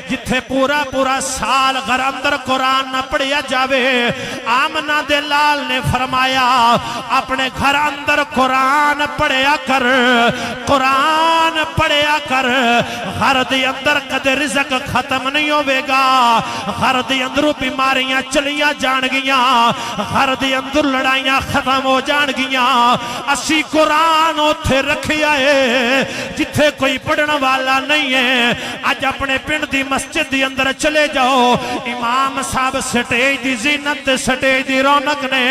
Speaker 1: جتھے پورا پورا سال گھر اندر قرآن نہ پڑھیا جاوے. آمنہ دے لال نے فرمایا اپنے گھر اندر قرآن پڑھیا کر قرآن پڑھیا کر. گھر دے اندر کدے رزق ختم نہیں ہوئے گا. گھر دے اندر بیماریاں چلیاں جان گیاں. گھر دے اندر لڑائیاں ختم ہو جان گیاں. اسی قرآن اتھے رکھیا ہے جتھے کوئی پڑھنا والا نہیں ہے. آج اپنے پنڈ دی مسجد دی اندر چلے جاؤ. امام صاحب سٹیج دی زینت سٹیج دی رونق نے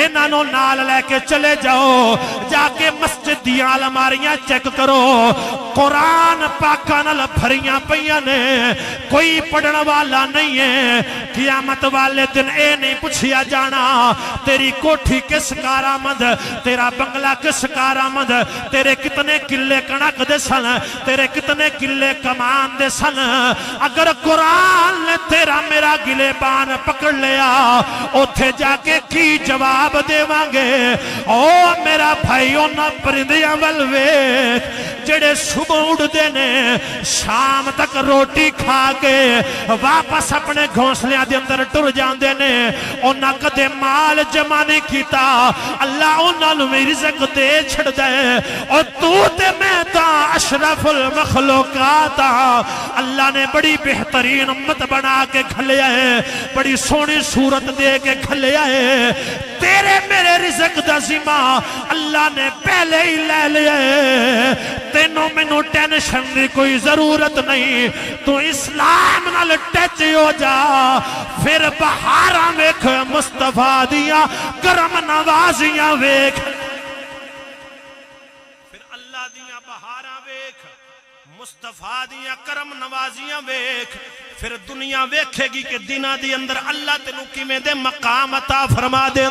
Speaker 1: انہوں نال لے کے چلے جاؤ. جا کے مسجد دی الماریاں چیک کرو. قرآن پاکاں نال بھریاں پیاں نے کوئی پڑھن والا نہیں ہے قیامت والے دن اے نہیں پوچھیا جانا تیری کوٹھی کس کارآمد تیرا بنگلہ کس کارآمد تیرے کتنے کلے کنک دے سن تیرے کتنے کلے کمان دے سن اگر قرآن نے تیرا میرا گلے بان پکڑ لیا اوتھے جا کے کی جواب دے وانگے او میرا بھائیوں نہ پرندیاں والوے جڑے صبح اڑ دینے شام تک روٹی کھا کے واپس اپنے گھونسلیاں دے اندر ٹر جان دینے انہاں کدے مال جمع نہیں کیتا اللہ انہاں نو میری رزق دے چھڑ دے اور تو تے میں تا اشرف المخلوقات اللہ نے بڑی بہترین امت بنا کے کھلیا ہے بڑی سونی صورت دے کے کھلیا ہے تیرے میرے رزق دا ذمہ اللہ نے پہلے ہی لے لیا ہے تینوں میں نو ٹینشن دی کوئی ضرورت نہیں تو اسلام نال ٹچ ہو جا پھر بہاراں ویکھ مصطفیٰ دیاں کرم نوازیاں ویکھ پھر اللہ دیاں بہاراں ویکھ مصطفیٰ دیاں کرم نوازیاں ویکھ پھر دنیا ویکھے گی کہ دینہ دی اندر اللہ تینوں کیویں دے مقام عطا فرما دے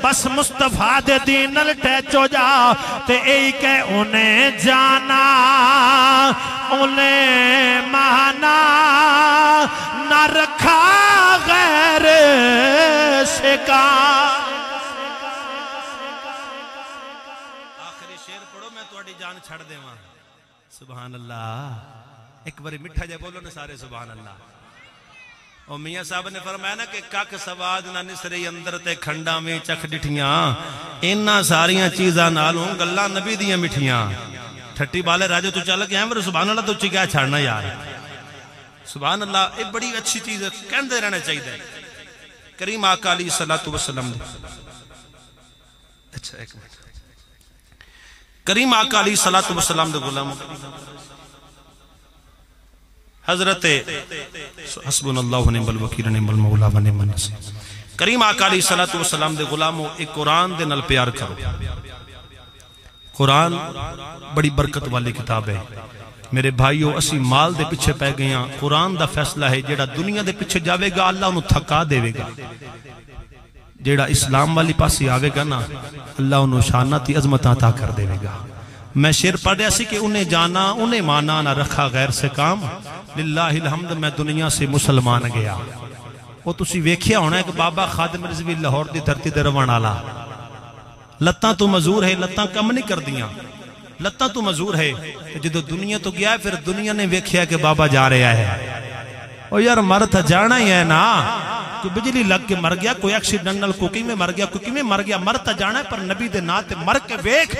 Speaker 1: بس مصطفیٰ دے دین نال ٹچ ہو جا تے اے کہ انہیں جانا انہیں مانا نہ رکھا غیر سے کا آخری شیر پڑھو میں تواڈی جان چھڑ دے وہاں سبحان اللہ ایک باری مٹھا جائے بولو نا سارے سبحان اللہ اور میاں صاحب نے فرمایا نا کہ کک سواد نہ نسرے اندر تے کھنڈا میں چکھ ڈٹھیاں انہاں ساریاں چیزاں نالوں گلاں نبی دیاں مٹھیاں ٹھٹی بالے راجے تو چل کے ہیں میرے سبحان اللہ تو چکیا چھاڑنا یار سبحان اللہ ایک بڑی اچھی چیز ہے کہندے رہنا چاہیے کریم آقا علیہ الصلوۃ والسلام اچھا ایک منٹ کریم آقا علیہ الصلوۃ والسلام دے غلام حضرت حسبنا اللہ ونعم الوکیل نعم المولا ونعم النصیر کریم آقا علیہ الصلوۃ والسلام دے غلامو ایک قرآن دے نال پیار کرو قرآن بڑی برکت والی کتاب ہے میرے بھائیو اسی مال دے پیچھے پہ گئے ہیں قرآن دا فیصلہ ہے جیڑا دنیا دے پیچھے جاوے گا اللہ انہوں تھکا دے گا جیڑا اسلام والی پاسی آوے گا نا اللہ انہوں شاناتی عظمت عطا کر دے گا میں شیر پڑھ رہا سی کہ انہیں جانا انہیں مانا نہ رکھا غیر سے کام للہ الحمد میں دنیا سے مسلمان گیا وہ تسی ویکھیا ہونا ہے کہ بابا خادم رضوی لاہور دی دھرتی دے روان آلا لتاں تو مزور ہے لتاں کم نہیں کر دیاں لتاں تو مزور ہے جدو دنیا تو گیا ہے پھر دنیا نے ویکھیا کہ بابا جا رہا ہے اور یار مر تھا جانا ہی ہے نا کوئی بجلی لگ کے مر گیا کوئی ایکسیڈنٹل کوکی میں مر گیا کوکی میں مر گیا مر تا جانا ہے پر نبی دے نا تے مر کے ویکھ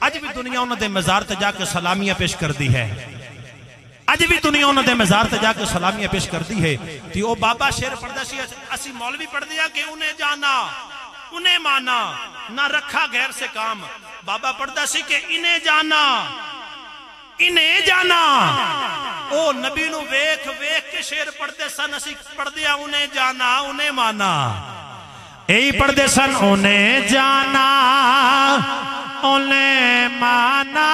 Speaker 1: اج بھی دنیا انہوں دے مزار تے جا کے سلامیاں پیش کر دی ہے اج بھی دنیا انہوں دے مزار تے جا کے سلامیاں پیش کر دی ہے تی او بابا شیر پڑھ دا سی اسی مولوی پڑھ دیا کہ انہیں جانا انہیں مانا نہ رکھا غیر سے کام بابا پڑھ دا سی کہ انہیں جانا او نبی نو ویکھ کے شیر پڑھ دے سن اسی پڑھ دیا انہیں جانا انہیں مانا اے پڑھ دے سن انہیں جانا انہیں مانا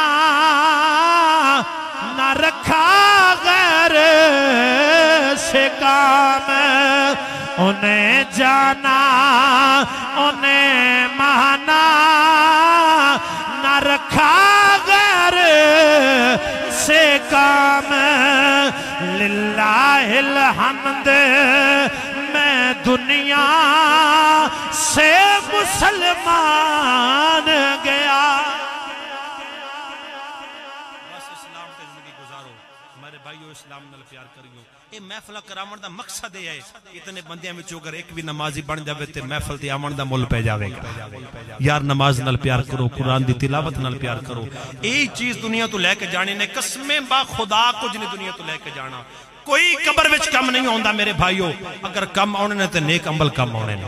Speaker 1: نہ رکھا غیر سے کام انہیں جانا انہیں مانا نہ رکھا غیر سے کام للہ الحمد میں دنیا سے مسلمان گیا بس اسلام تے زندگی گزارو ہمارے بھائیو اسلام نال پیار کریو اے محفل کرامن دا مقصد ہے اتنے بندیاں وچوں اگر ایک بھی نمازی بن جاوے تے محفل تے آمن دا مول پہ جاوے گا یار نماز نال پیار کرو قرآن دی تلاوت نال پیار کرو اے چیز دنیا تو لے کے جانے نے قسمیں با خدا کچھ نہیں دنیا تو لے کے جانا کوئی قبر وچ کم نہیں ہوندا میرے بھائیو اگر کم آنے نے تے نیک عمل کم آنے نے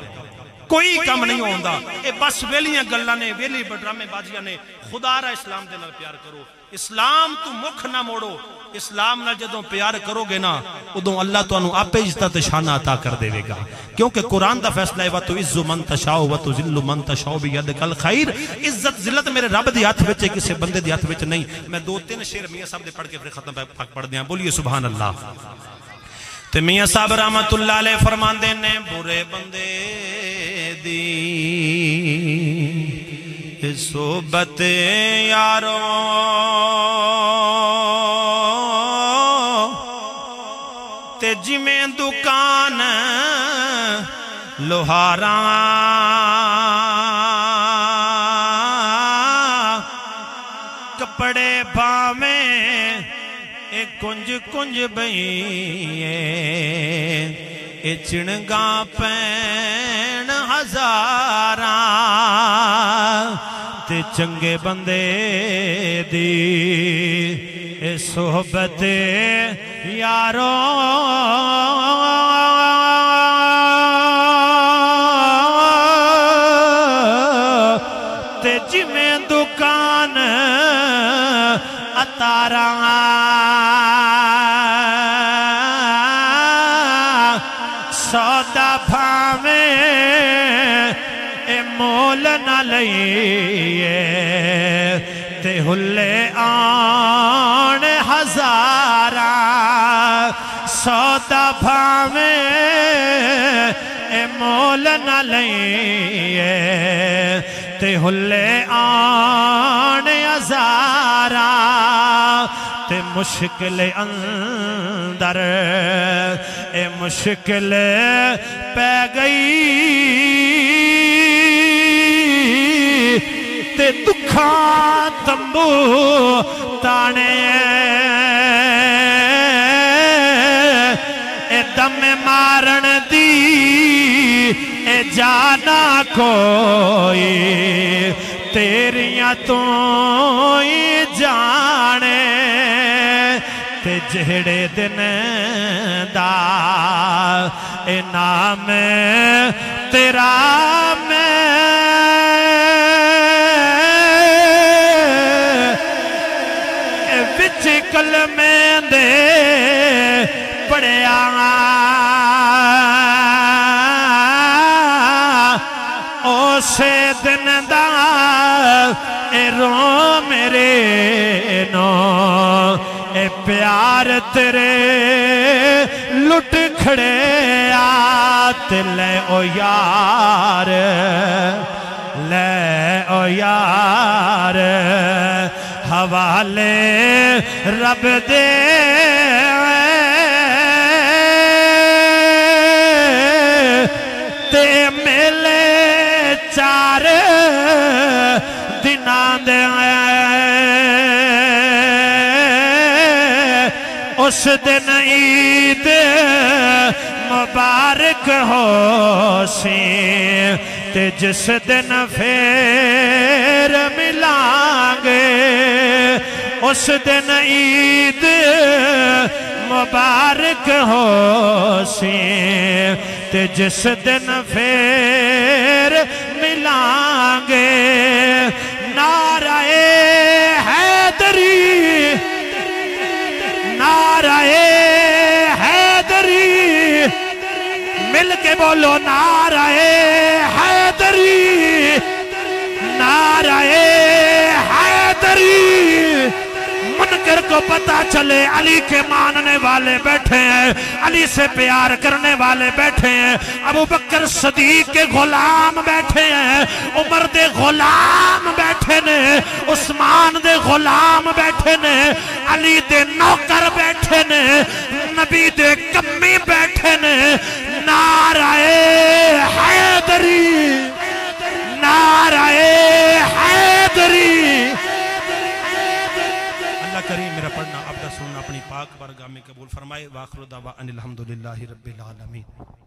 Speaker 1: کوئی کم نہیں ہوندہ اے بس ویلیاں گلاں نے ویلی ڈرامے بازیاں نے خدا را اسلام دے نال پیار کرو اسلام تو مکھ نہ موڑو اسلام نال جدوں پیار کرو گے نا ادوں اللہ تانوں آپے عزت شان عطا کر دے گا کیونکہ قرآن دا فیصلہ ہے وَتُعِزُّ مَن تَشَاءُ وَتُذِلُّ مَن تَشَاءُ بِيَدِكَ الْخَيْرُ عزت ذلت میرے رب دی ہاتھ وچ کسے بندے دی ہاتھ وچ نہیں میں دو تین شعر میاں صاحب دے پڑھ کے پھر ختم پڑھ دیاں بولیے سبحان اللہ تے میاں صاحب رحمت اللہ علیہ فرماندے نے برے بندے دی صحبت یارو تے جمیں دکان لوہاراں کپڑے باویں اے کنج کنج بئیے اے چنگاں پین ہزاراں تے چنگے بندے دی اے صحبت یارو تے جمیں دکان اتاراں سودا بھاویں اے مول نہ لئیے تے ہلے آن ہزاراں سودا بھاویں اے مول نہ لئیے تے ہلے آن ہزاراں تے مشکل اندر اے مشکل پہ گئی تے دکھاں تمبو تانے اے دم مارن دی اے جانا کوئی تیریاں تو ہی جانے تے جہڑے دن دا اے نام تیرا میں اے وچ کلمیں دے پڑھیا اسے دن دا اے رو میرے نو اے پیار تیرے لٹ کھڑے آت لے او یار لے او یار حوالے رب دے تے ملے چار دنان دے اس دن عید مبارک ہو سی تے جس دن پھر ملائیں گے اس دن عید مبارک ہو سی تے جس دن پھر ملائیں گے نعرہ حیدری نعرہ حیدری مل کے بولو نعرہ حیدری نعرہ حیدری منکر کو پتا چلے علی کے ماننے والے بیٹھے ہیں علی سے پیار کرنے والے بیٹھے ہیں ابو بکر صدیق کے غلام بیٹھے ہیں عمر دے غلام بیٹھے نے عثمان دے غلام بیٹھے نے علی دے نوکر بیٹھے نے نبی دے کمی بیٹھے نے نعرہ حیدری نعرہ حیدری اللہ کریم میرا پڑھنا اب دا سننا اپنی پاک بارگاہ میں قبول فرمائے وآخر دعوانا الحمدللہ رب العالمین